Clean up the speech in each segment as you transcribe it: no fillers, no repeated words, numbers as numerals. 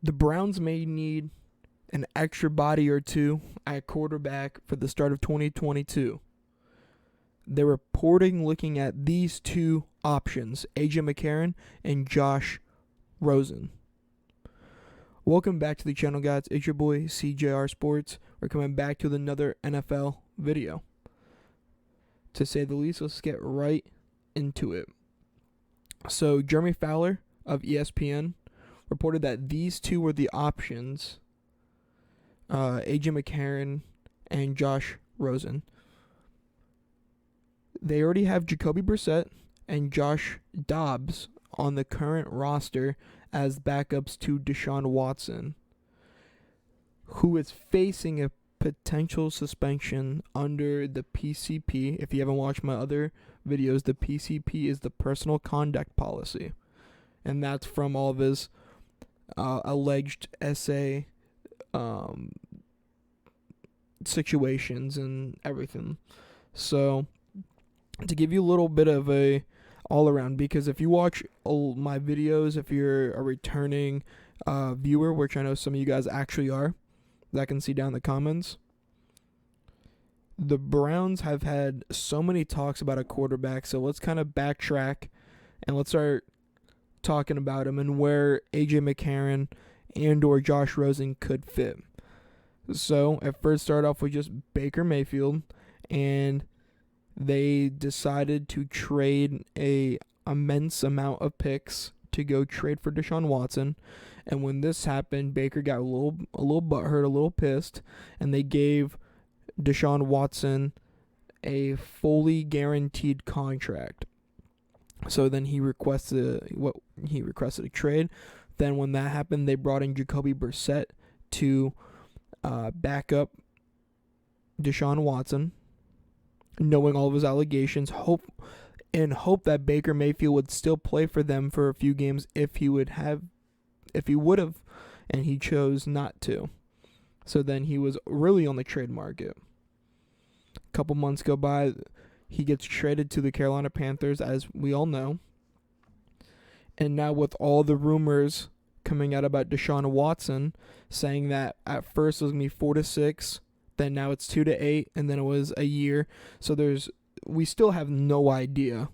The Browns may need an extra body or two at quarterback for the start of 2022. They're reporting looking at these two options, AJ McCarron and Josh Rosen. Welcome back to the channel, guys. It's your boy CJR Sports. We're coming back to another NFL video. To say the least, let's get right into it. So Jeremy Fowler of ESPN reported that these two were the options, AJ McCarron and Josh Rosen. They already have Jacoby Brissett and Josh Dobbs on the current roster as backups to Deshaun Watson, who is facing a potential suspension under the PCP. If you haven't watched my other videos, the PCP is the personal conduct policy, and that's from all of his alleged essay situations and everything. So to give you a little bit of a all around, because if you watch my videos, if you're a returning viewer, which I know some of you guys actually are, that I can see down in the comments, the Browns have had so many talks about a quarterback. So let's kind of backtrack and let's start talking about him and where AJ McCarron and or Josh Rosen could fit. So at first start off with just Baker Mayfield, and they decided to trade a immense amount of picks to go trade for Deshaun Watson. And when this happened, Baker got a little butthurt, a little pissed, and they gave Deshaun Watson a fully guaranteed contract. So then he requested a trade. Then when that happened, they brought in Jacoby Brissett to back up Deshaun Watson, knowing all of his allegations, hope that Baker Mayfield would still play for them for a few games if he would have, and he chose not to. So then he was really on the trade market. A couple months go by, he gets traded to the Carolina Panthers, as we all know. And now with all the rumors coming out about Deshaun Watson, saying that at first it was going to be 4 to 6, then now it's 2 to 8, and then it was a year. So we still have no idea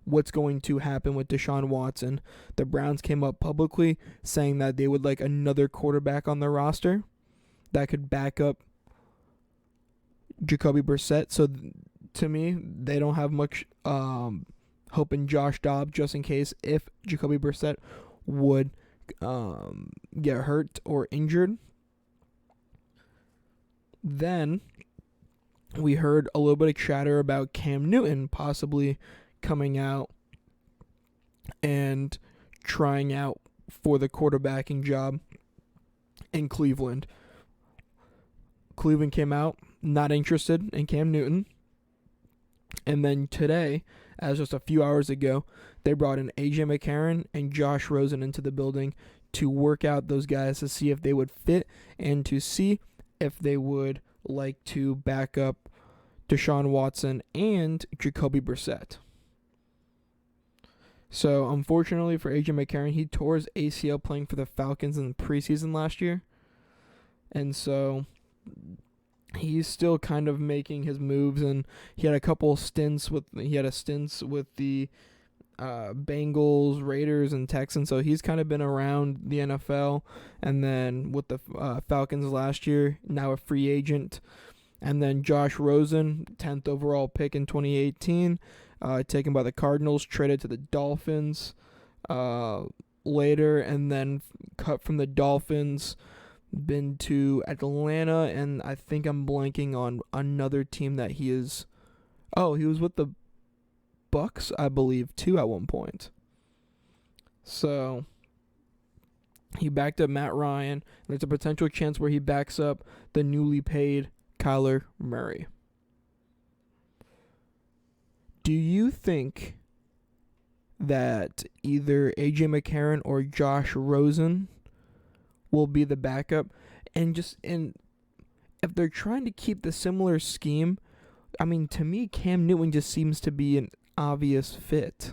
what's going to happen with Deshaun Watson. The Browns came up publicly saying that they would like another quarterback on their roster that could back up Jacoby Brissett. So to me, they don't have much hope in Josh Dobbs, just in case if Jacoby Brissett would get hurt or injured. Then we heard a little bit of chatter about Cam Newton possibly coming out and trying out for the quarterbacking job in Cleveland. Cleveland came out not interested in Cam Newton. And then today, as just a few hours ago, they brought in AJ McCarron and Josh Rosen into the building to work out those guys to see if they would fit and to see if they would like to back up Deshaun Watson and Jacoby Brissett. So, unfortunately for AJ McCarron, he tore his ACL playing for the Falcons in the preseason last year. And so he's still kind of making his moves, and he had a stint with the Bengals, Raiders, and Texans. So he's kind of been around the NFL, and then with the Falcons last year, now a free agent. And then Josh Rosen, 10th overall pick in 2018, taken by the Cardinals, traded to the Dolphins later, and then cut from the Dolphins, been to Atlanta, and I think I'm blanking on another team that he is. Oh, he was with the Bucks, I believe, too, at one point. So he backed up Matt Ryan. There's a potential chance where he backs up the newly paid Kyler Murray. Do you think that either AJ McCarron or Josh Rosen will be the backup? And if they're trying to keep the similar scheme, I mean, to me, Cam Newton just seems to be an obvious fit.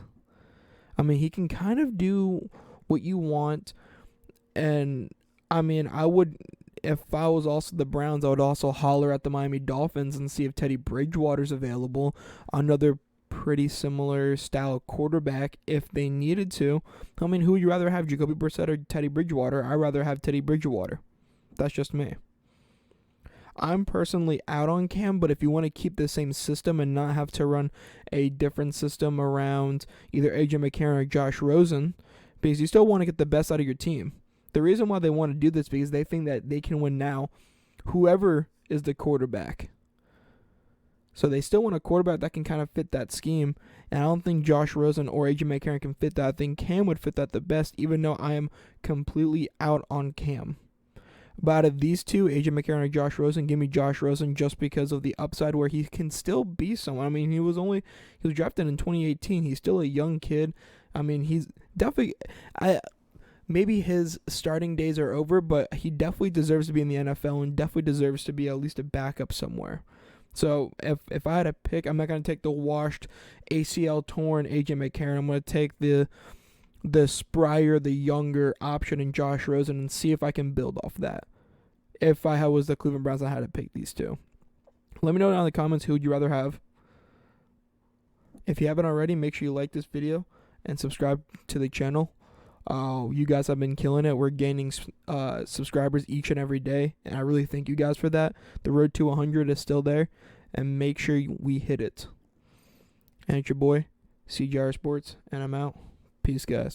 I mean, he can kind of do what you want, and I mean, I would, if I was also the Browns, I would also holler at the Miami Dolphins and see if Teddy Bridgewater's available. Another pretty similar style quarterback if they needed to. I mean, who would you rather have, Jacoby Brissett or Teddy Bridgewater? I'd rather have Teddy Bridgewater. That's just me. I'm personally out on Cam, but if you want to keep the same system and not have to run a different system around either AJ McCarron or Josh Rosen, because you still want to get the best out of your team. The reason why they want to do this is because they think that they can win now, whoever is the quarterback. So they still want a quarterback that can kind of fit that scheme, and I don't think Josh Rosen or AJ McCarron can fit that. I think Cam would fit that the best, even though I am completely out on Cam. But out of these two, AJ McCarron or Josh Rosen, give me Josh Rosen just because of the upside where he can still be someone. I mean, he was drafted in 2018. He's still a young kid. I mean, he's definitely, maybe his starting days are over, but he definitely deserves to be in the NFL and definitely deserves to be at least a backup somewhere. So if I had to pick, I'm not going to take the washed ACL torn AJ McCarron. I'm going to take the sprier, the younger option in Josh Rosen and see if I can build off that. If I was the Cleveland Browns, I had to pick these two. Let me know down in the comments who would you rather have. If you haven't already, make sure you like this video and subscribe to the channel. You guys have been killing it. We're gaining subscribers each and every day, and I really thank you guys for that. The road to 100 is still there, and make sure we hit it. And it's your boy, CJR Sports, and I'm out. Peace, guys.